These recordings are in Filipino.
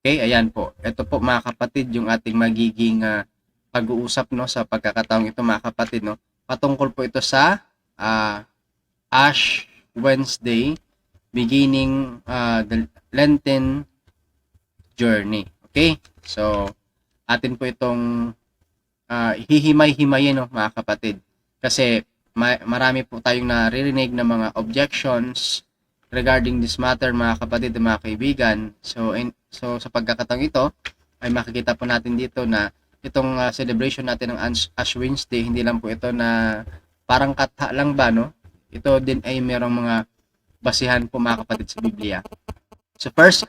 Okay, ayan po. Ito po mga kapatid yung ating magiging pag-uusap no sa pagkakataong ito mga kapatid no. Patungkol po ito sa Ash Wednesday beginning the Lenten journey. Okay? So atin po itong hihimay-himayin no mga kapatid. Kasi marami po tayong naririnig na mga objections regarding this matter mga kapatid at mga kaibigan. So sa pagkakataong ito ay makikita po natin dito na itong celebration natin ng Ash Wednesday, hindi lang po ito na parang katha lang ba no? Ito din ay merong mga basihan po mga kapatid sa Biblia. So first,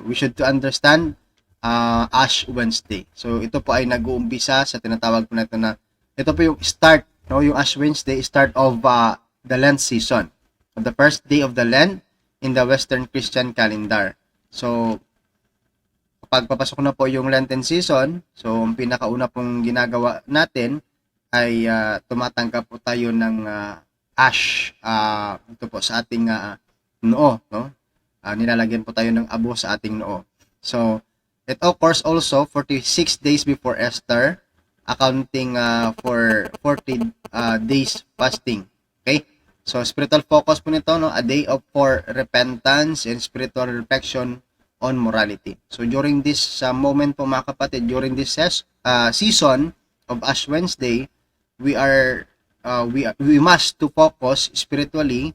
we should to understand Ash Wednesday. So ito po ay nag-uumpisa sa tinatawag po natin na ito po yung start, no? Yung Ash Wednesday, start of the Lent season. The first day of the Lent in the Western Christian calendar. So kapag papasok na po yung Lenten season, so ang pinakauna pong ginagawa natin ay tumatanggap po tayo ng ash ito po sa ating noo, no? Nilalagyan po tayo ng abo sa ating noo. So it occurs also 46 days before Easter, accounting for 40 days fasting. Okay? So spiritual focus po nito, no, a day of for repentance and spiritual reflection on morality. So during this moment po mga kapatid, during this season of Ash Wednesday, we must to focus spiritually,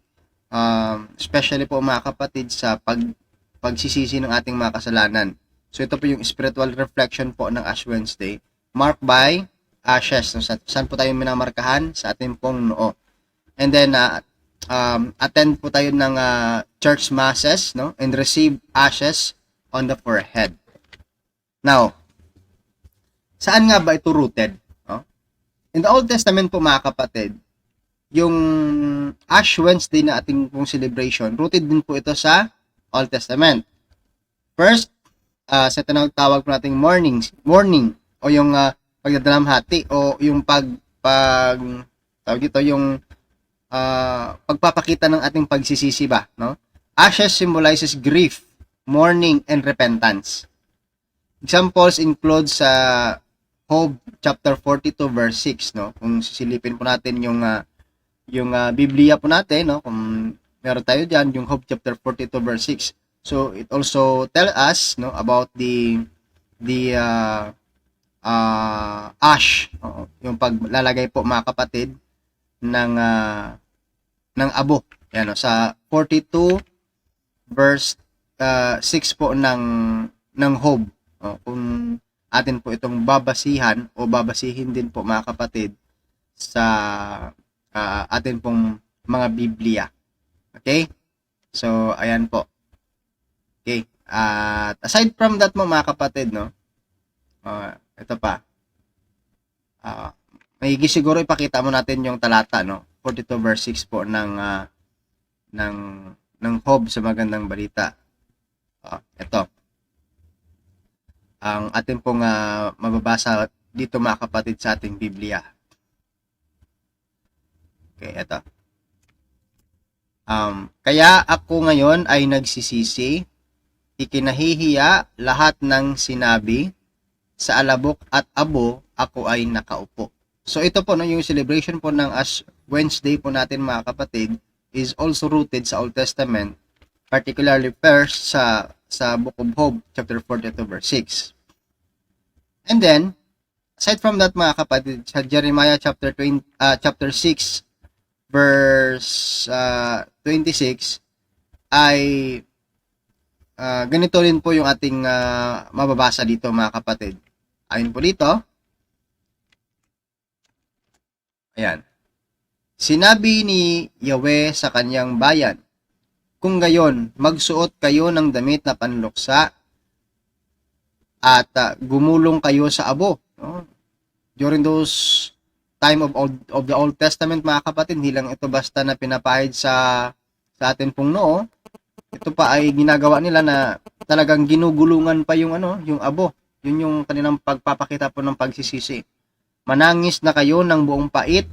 especially po mga kapatid sa pagsisisi ng ating mga kasalanan. So ito po yung spiritual reflection po ng Ash Wednesday, marked by ashes. So saan po tayo minamarkahan? Sa ating pong noo. And then attend po tayo ng church masses, no, and receive ashes on the forehead. Now, saan nga ba ito rooted? No? In the Old Testament po mga kapatid, yung Ash Wednesday na ating pong celebration, rooted din po ito sa Old Testament. First, sa tinatawag po nating morning o yung pagdadalamhati o yung tawag dito yung pagpapakita ng ating pagsisisi ba, no? Ashes symbolizes grief, mourning, and repentance. Examples include sa Job chapter 42 verse 6, no? Kung sisilipin po natin yung Biblia po natin, no? Kung meron tayo diyan yung Job chapter 42 verse 6. So it also tell us, no, about the ash, yung paglalagay po mga kapatid ng abo. Yan, no? Sa 42 verse 6 po ng Job. Kung atin po itong babasihan o babasihin din po mga kapatid sa atin pong mga Biblia. Okay? So ayan po. Okay. At aside from that mga kapatid, no, ito pa. May siguro ipakita mo natin yung talata, no, 42 verse 6 po ng Job sa magandang balita. Ito. Ang atin pong mababasa dito mga kapatid sa ating Biblia. Okay, ito. Kaya ako ngayon ay nagsisisi, ikinahihiya lahat ng sinabi, sa alabok at abo ako ay nakaupo. So ito po, no, yung celebration po ng Ash Wednesday po natin mga kapatid is also rooted sa Old Testament, particularly first sa Book of Job chapter 42 verse 6. And then aside from that mga kapatid, sa Jeremiah chapter 6 verse 26 ay ganito rin po yung ating mababasa dito mga kapatid. Ayon po dito, ayan. Sinabi ni Yahweh sa kanyang bayan, kung gayon, magsuot kayo ng damit na panluksa at gumulong kayo sa abo. No? During those time of the Old Testament mga kapatid, hindi lang ito basta na pinapahid sa atin pong noo. Ito pa ay ginagawa nila na talagang ginugulungan pa yung yung abo. Yun yung kanilang pagpapakita po ng pagsisisi. Manangis na kayo ng buong pait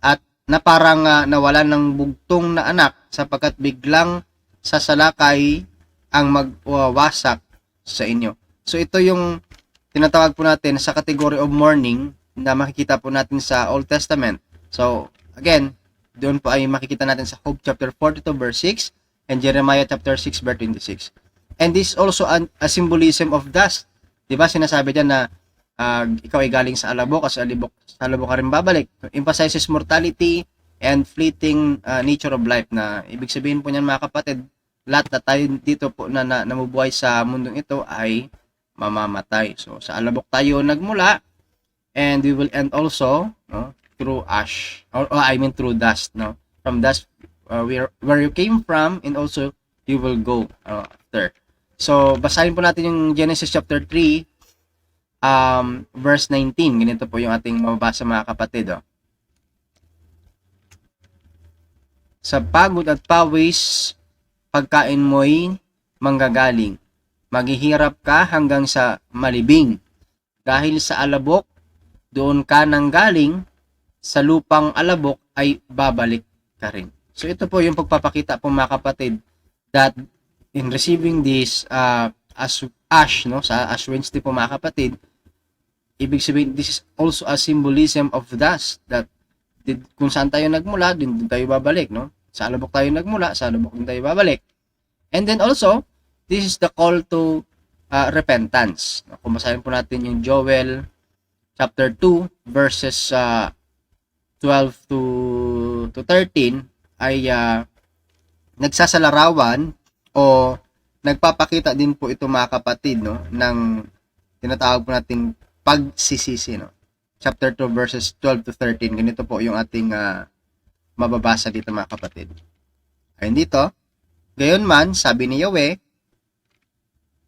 at na parang nawalan ng bugtong na anak sapagkat biglang sasalakay ang magwawasak sa inyo. So ito yung tinatawag po natin sa category of mourning na makikita po natin sa Old Testament. So again, doon po ay makikita natin sa Job chapter 42 verse 6 and Jeremiah chapter 6 verse 26. And this is also a symbolism of dust. 'Di ba sinasabi diyan na ikaw ay galing sa alabok, sa alabok ka rin babalik. Emphasizes mortality and fleeting nature of life, na ibig sabihin po niyan mga kapatid, lahat na tayo dito po na namubuhay sa mundong ito ay mamamatay. So sa alabok tayo nagmula, and we will end also, no, through ash, or I mean through dust, no, from dust where you came from, and also you will go after. So basahin po natin yung Genesis chapter 3 verse 19. Ganito po yung ating mababasa mga kapatid. Sa pagod at pawis, pagkain mo'y manggagaling. Maghihirap ka hanggang sa malibing. Dahil sa alabok, doon ka nanggaling, sa lupang alabok ay babalik ka rin. So ito po yung pagpapakita po mga kapatid, that in receiving this as ash, no, sa Ash Wednesday po mga kapatid, ibig sabihin, this is also a symbolism of dust, that kung saan tayo nagmula, din tayo babalik, no? Sa alabok tayo nagmula, sa alabok din tayo babalik. And then also, this is the call to repentance. Kung basahin po natin yung Joel chapter 2 verses 12 to 13, ay nagsasalarawan o nagpapakita din po ito mga kapatid, no, ng tinatawag po nating pagsisisi, no. Chapter 2 verses 12 to 13. Ganito po yung ating mababasa dito mga kapatid. Ayun dito, gayon man, sabi ni Yahweh,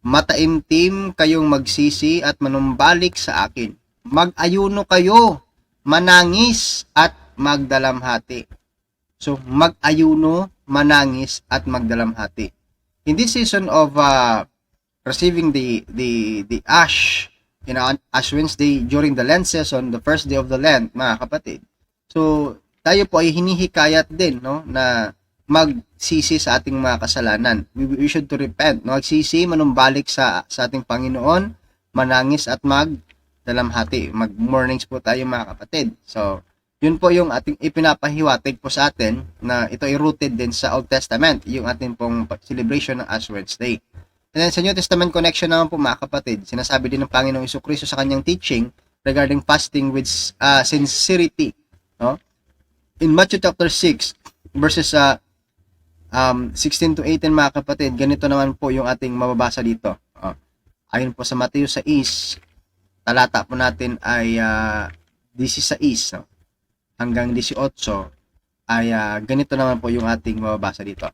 mataimtim kayong magsisi at manumbalik sa akin. Mag-ayuno kayo, manangis at magdalamhati. So, mag-ayuno, manangis at magdalamhati. In this season of receiving the ash, Ash Wednesday during the Lent season, the first day of the Lent, mga kapatid. So, tayo po ay hinihikayat din, no, na magsisi sa ating mga kasalanan. We should to repent, no? Magsisi, manumbalik sa ating Panginoon, manangis at magdalamhati. Mag-mornings po tayo mga kapatid. So, yun po yung ating ipinapahiwatig po sa atin, na ito ay rooted din sa Old Testament, yung ating pong celebration ng Ash Wednesday. And then sa New Testament connection naman po mga kapatid, sinasabi din ng Panginoong Jesucristo sa kanyang teaching regarding fasting with sincerity, no? In Matthew chapter 6 verses 16 to 18 mga kapatid, ganito naman po yung ating mababasa dito. Ayon po sa Matthew 6, talata po natin ay 16, no, hanggang 18, ay ganito naman po yung ating mababasa dito.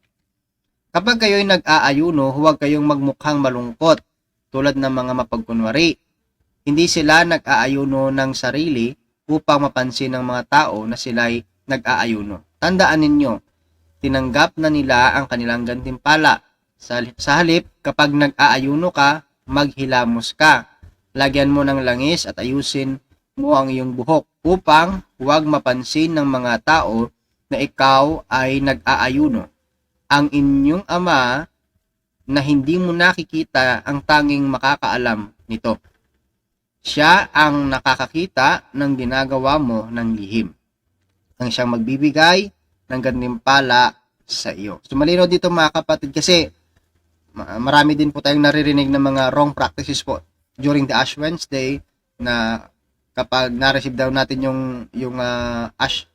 Kapag kayo'y nag-aayuno, huwag kayong magmukhang malungkot tulad ng mga mapagkunwari. Hindi sila nag-aayuno ng sarili upang mapansin ng mga tao na sila'y nag-aayuno. Tandaan ninyo, tinanggap na nila ang kanilang gantimpala. Sa halip, kapag nag-aayuno ka, maghilamos ka. Lagyan mo ng langis at ayusin mo ang iyong buhok upang huwag mapansin ng mga tao na ikaw ay nag-aayuno. Ang inyong ama na hindi mo nakikita ang tanging makakaalam nito. Siya ang nakakakita ng ginagawa mo ng lihim. Ang siyang magbibigay ng gantimpala sa iyo. So malinaw dito mga kapatid, kasi marami din po tayong naririnig ng mga wrong practices po during the Ash Wednesday, na kapag na-receive daw natin yung ash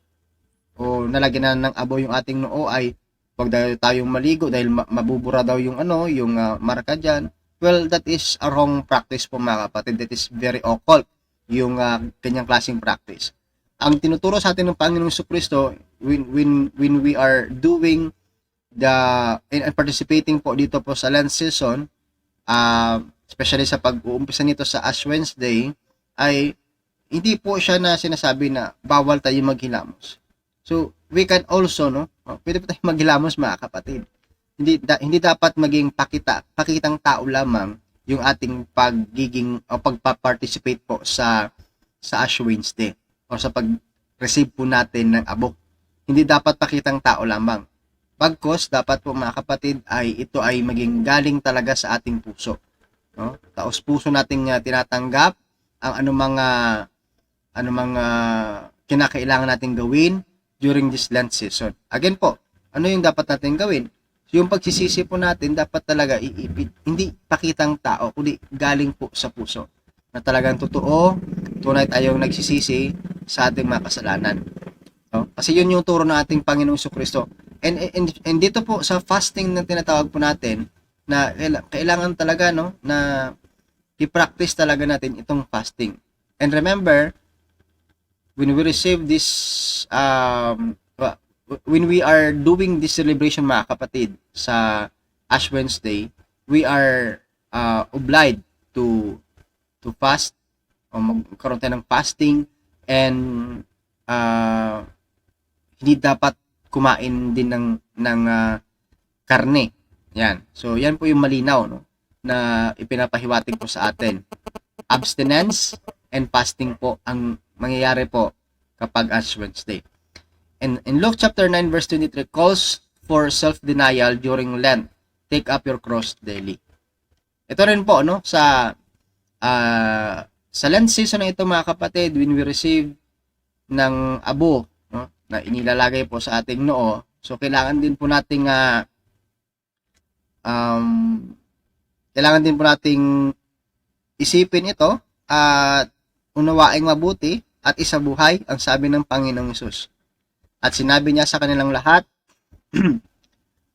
o nalagyan na ng abo yung ating noo, ay wag daw tayong maligo dahil mabubura daw yung marka dyan. Well, that is a wrong practice po mga kapatid. That is very occult, yung kanyang klaseng practice. Ang tinuturo sa atin ng Panginoong Jesucristo, when we are doing and participating po dito po sa Lent season, especially sa pag-uumpisa nito sa Ash Wednesday, ay hindi po siya na sinasabi na bawal tayo maghilamos. So, we can also, no, pwede po tayong maghilamos mga kapatid. Hindi dapat maging pakitang tao lamang yung ating pagiging o pagpa-participate po sa Ash Wednesday o sa pag-receive po natin ng abok. Hindi dapat pakitang tao lamang. Pagkos, dapat po mga kapatid, ito ay maging galing talaga sa ating puso. no? Taos puso nating tinatanggap ang anumang kinakailangan nating gawin during this Lent season. Again po, ano yung dapat natin gawin? Yung pagsisisi po natin dapat talaga iipit, hindi pakitang tao, kundi galing po sa puso. Na talagang totoo, tunay tayong nagsisisi sa ating mga kasalanan. No? Kasi yun yung turo ng ating Panginoong Kristo. And dito po sa fasting na tinatawag po natin, na kailangan talaga no na i-practice talaga natin itong fasting. And remember, when we receive this when we are doing this celebration mga kapatid sa Ash Wednesday, we are obliged to fast o magkaroon tayo ng fasting, and hindi dapat kumain din ng karne. Yan. So yan po yung malinaw no na ipinapahiwatig po sa atin. Abstinence and fasting po ang mangyayari po kapag Ash Wednesday. And in Luke chapter 9 verse 23 calls for self-denial during Lent. Take up your cross daily. Ito rin po no sa Lent season na ito mga kapatid, when we receive ng abo no, na inilalagay po sa ating noo, so kailangan din po nating isipin ito at unawaing mabuti at isabuhay ang sabi ng Panginoong Hesus. At sinabi niya sa kanilang lahat,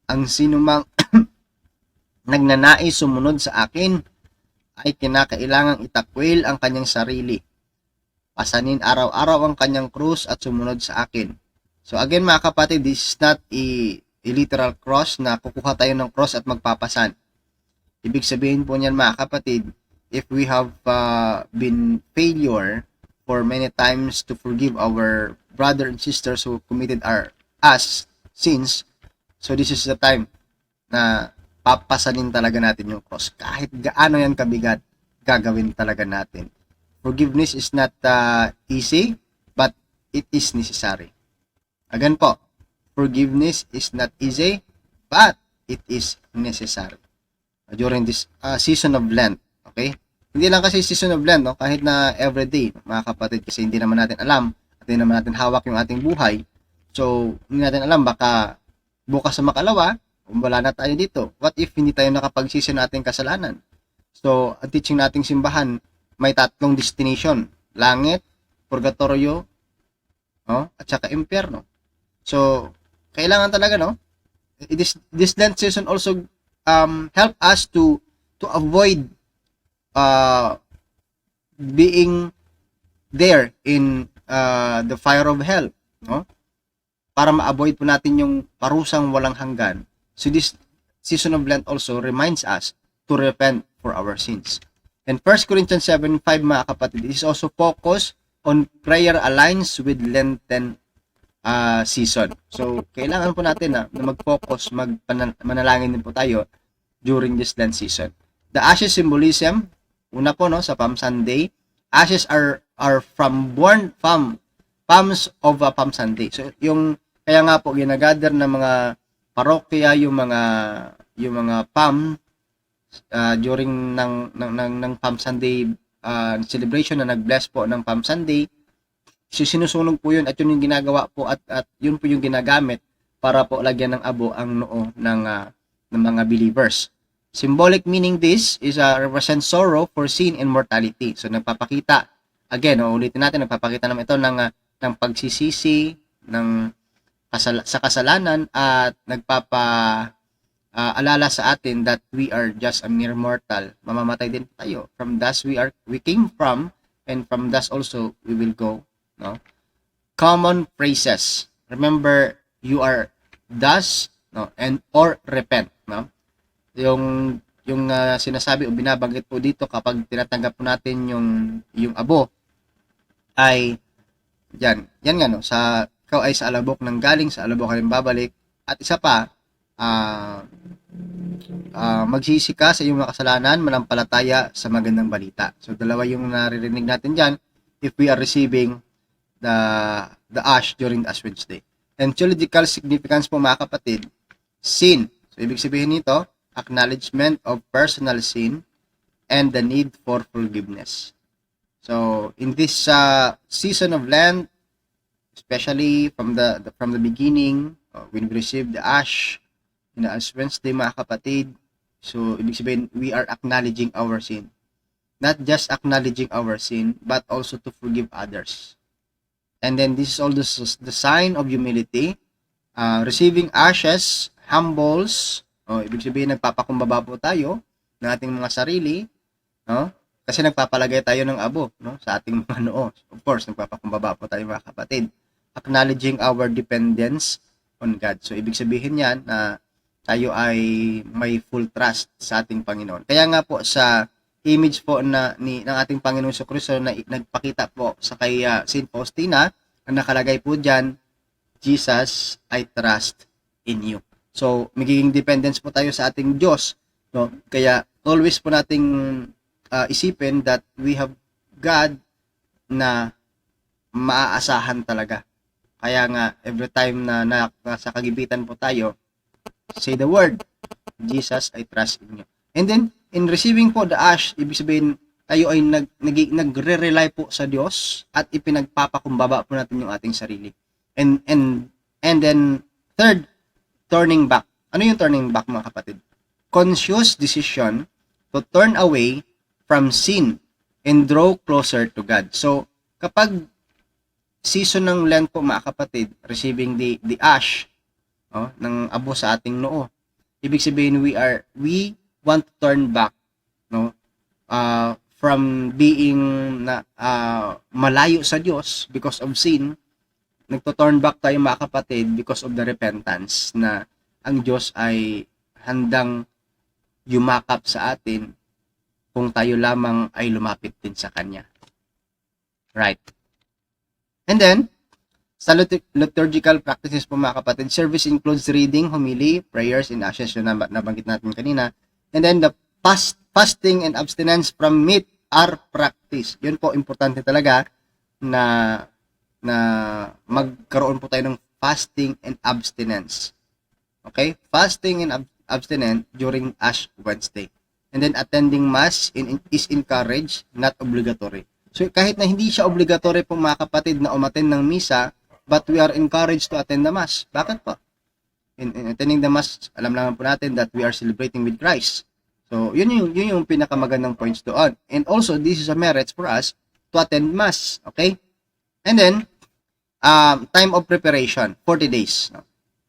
ang sinumang nagnanais sumunod sa akin ay kinakailangang itakwil ang kanyang sarili. Pasanin araw-araw ang kanyang krus at sumunod sa akin. So again mga kapatid, this is not a literal cross na kukuha tayo ng cross at magpapasan. Ibig sabihin po niyan mga kapatid, if we have been failure for many times to forgive our brother and sisters who committed us sins, so this is the time na papasanin talaga natin yung cross. Kahit gaano yan kabigat, gagawin talaga natin. Forgiveness is not easy, but it is necessary. Again po, forgiveness is not easy, but it is necessary. During this season of Lent, okay? Hindi lang kasi season of Lent, no? Kahit na everyday, mga kapatid, kasi hindi naman natin alam, at hindi naman natin hawak yung ating buhay. So, hindi natin alam, baka bukas sa makalawa, wala na tayo dito. What if hindi tayo nakapagsisi ng ating kasalanan? So, ang teaching nating simbahan, may tatlong destination. Langit, purgatorio, no? At saka impyerno. So, kailangan talaga, no? This Lent season also help us to avoid being there in the fire of hell, no? Para ma-avoid po natin yung parusang walang hanggan. So this season of Lent also reminds us to repent for our sins. And 1 Corinthians 7:5 mga kapatid, is also focused on prayer aligns with Lenten season. So kailangan po natin na mag-focus, manalangin din po tayo during this Lent season. The ashes symbolism, una po no sa Palm Sunday, ashes are from born palms of Palm Sunday. So yung kaya nga po ginagather ng mga parokya yung mga palm during ng Palm Sunday celebration na nag-bless po ng Palm Sunday. Sinusunog po yun at yun yung ginagawa po at yun po yung ginagamit para po lagyan ng abo ang noo ng mga believers. Symbolic meaning this is represent sorrow for sin and mortality. So nagpapakita, again, ulitin natin, nagpapakita naman ito ng pagsisisi sa kasalanan at alala sa atin that we are just a mere mortal. Mamamatay din tayo. From dust we came from, and from dust also we will go. No? Common phrases. Remember, you are dust, no, and or repent, no? Yung sinasabi o binabanggit po dito kapag tinatanggap po natin yung abo ay yan nga no, sa ikaw ay sa alabok nang galing, sa alabok ka rin babalik. At isa pa, magsisi ka sa iyong mga kasalanan, manampalataya sa magandang balita. So dalawa yung naririnig natin dyan if we are receiving the ash during the Ash Wednesday. And theological significance po mga kapatid, sin. So ibig sabihin nito, acknowledgement of personal sin, and the need for forgiveness. So in this season of Lent, especially from the beginning, when we received the Ash in the Ash Wednesday, mga kapatid, so ibig sabihin, we are acknowledging our sin. Not just acknowledging our sin, but also to forgive others. And then this is all the sign of humility. Receiving ashes humbles, ibig sabihin nagpapakumbaba po tayo ng ating mga sarili, no? Kasi nagpapalagay tayo ng abo, no, sa ating mga noo. Of course, nagpapakumbaba po tayo, mga kapatid. Acknowledging our dependence on God. So ibig sabihin yan na tayo ay may full trust sa ating Panginoon. Kaya nga po sa image po ng ating Panginoon Jesucristo na nagpakita po sa kay Saint Faustina, ang nakalagay po diyan, Jesus, I trust in you. So magiging dependence po tayo sa ating Diyos, no? Kaya always po nating isipin that we have God na maaasahan talaga. Kaya nga every time na nasa kagipitan po tayo, say the word, Jesus, I trust in you. And then in receiving po the ash, ibig sabihin tayo ay nagre-rely po sa Diyos at ipinagpapakumbaba po natin yung ating sarili. And then third, turning back. Ano yung turning back, mga kapatid? Conscious decision to turn away from sin and draw closer to God. So kapag season ng Lent po, mga kapatid, receiving the ash, ng abo sa ating noo, ibig sabihin we want to turn back, no, from being malayo sa Diyos because of sin. Nagto-turn back tayo, mga kapatid, because of the repentance na ang Diyos ay handang yumakap sa atin kung tayo lamang ay lumapit din sa Kanya. Right. And then, sa liturgical practices po, mga kapatid, service includes reading, homily, prayers, and ashes, yun na nabanggit natin kanina. And then, the fasting and abstinence from meat are practice. Yun po, importante talaga na magkaroon po tayo ng fasting and abstinence. Okay? Fasting and abstinence during Ash Wednesday. And then attending Mass is encouraged, not obligatory. So kahit na hindi siya obligatory po, mga kapatid, na umattend ng misa, but we are encouraged to attend the Mass. Bakit po? In attending the Mass, alam naman po natin that we are celebrating with Christ. So yun yung pinakamagandang points doon. And also, this is a merit for us to attend Mass. Okay? And then, time of preparation, 40 days.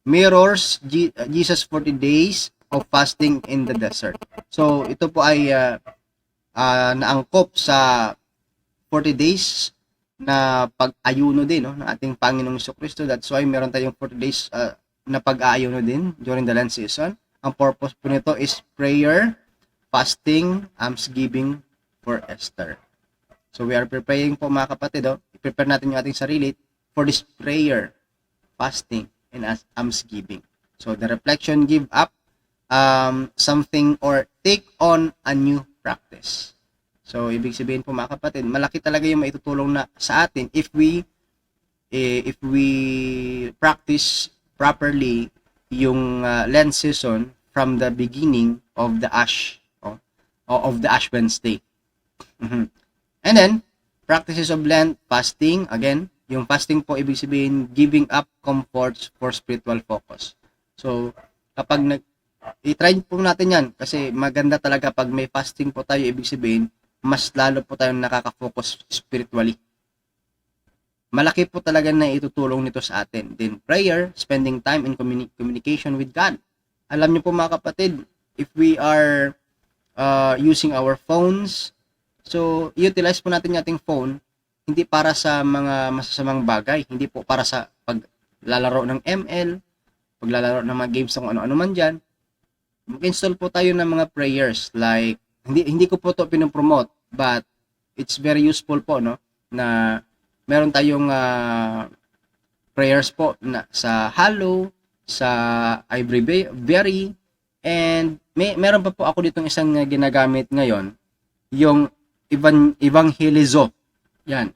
Mirrors Jesus 40 days of fasting in the desert. So ito po ay naangkop sa 40 days na pag-ayuno din, no, ng ating Panginoong Jesucristo. That's why meron tayong 40 days na pag-aayuno din during the Lent season. Ang purpose po nito is prayer, fasting, almsgiving for Esther. So we are preparing po, mga kapatid, i-prepare natin yung ating sarili for this prayer, fasting, and almsgiving. So the reflection, give up something or take on a new practice. So ibig sabihin po, mga kapatid, malaki talaga yung maitutulong na sa atin if we practice properly yung Lent season from the beginning of the Ash of the Ash Wednesday. And then practices of Lent, fasting. Again, yung fasting po, ibig sabihin giving up comforts for spiritual focus. So kapag i-try po natin yan, kasi maganda talaga pag may fasting po tayo, ibig sabihin mas lalo po tayong nakaka-focus spiritually. Malaki po talaga na itutulong nito sa atin. Then prayer, spending time in communication with God. Alam niyo po, mga kapatid, if we are using our phones, so utilize po natin yung ating phone hindi para sa mga masasamang bagay, hindi po para sa paglalaro ng ML, paglalaro ng mga games ng ano-ano man dyan. Mag-install po tayo ng mga prayers, like hindi ko po to pinopromote, but it's very useful po, no, na meron tayong prayers po na sa Hallow, sa iBreviary, and meron pa po ako ditong isang ginagamit ngayon, yung Evangelizo. Yan.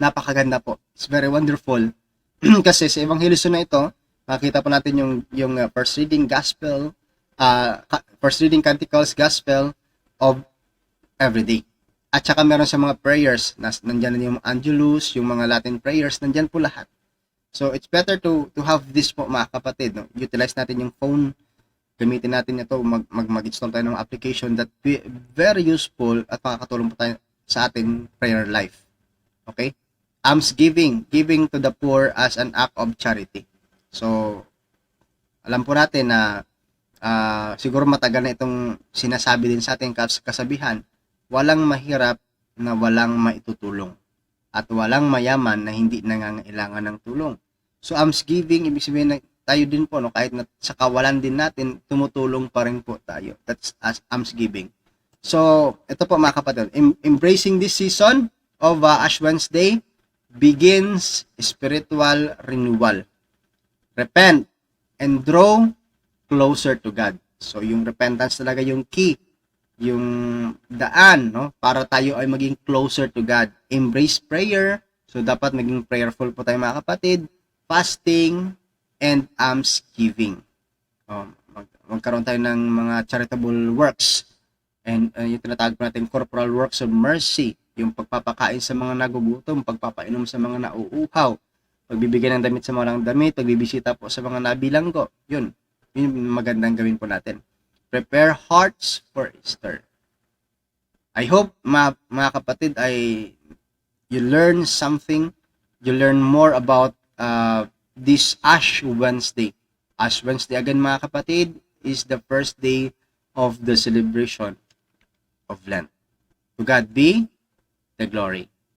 Napakaganda po. It's very wonderful. Kasi sa Evangelizo na ito, makita po natin yung first reading gospel, first reading Canticles Gospel of every day. At saka meron sa mga prayers, nandyan na yung Angelus, yung mga Latin prayers, nandyan po lahat. So, it's better to have this po mga kapatid. No? Utilize natin yung phone, gamitin natin ito, mag-install tayo ng application that very useful at makakatulong po tayo sa atin prayer life. Okay? Almsgiving, giving to the poor as an act of charity. So, alam po natin na siguro matagal na itong sinasabi din sa ating kasabihan, walang mahirap na walang maitutulong at walang mayaman na hindi nangangailangan ng tulong. So, almsgiving, ibig sabihin na tayo din po, no, kahit na sa kawalan din natin, tumutulong pa rin po tayo. That's as almsgiving. So, ito po mga kapatid, embracing this season of Ash Wednesday begins spiritual renewal. Repent and draw closer to God. So, yung repentance talaga yung key, yung daan, no, para tayo ay maging closer to God. Embrace prayer. So, dapat maging prayerful po tayo mga kapatid. Fasting and almsgiving. Magkaroon tayo ng mga charitable works. And yung tinatawag po natin corporal works of mercy. Yung pagpapakain sa mga nagugutom, pagpapainom sa mga nauuhaw, pagbibigay ng damit sa mga walang damit, pagbibisita po sa mga nabilanggo. Yun magandang gawin po natin. Prepare hearts for Easter. I hope mga kapatid ay you learn something, you learn more about this Ash Wednesday. Ash Wednesday again mga kapatid is the first day of the celebration of Lent. To God be the glory.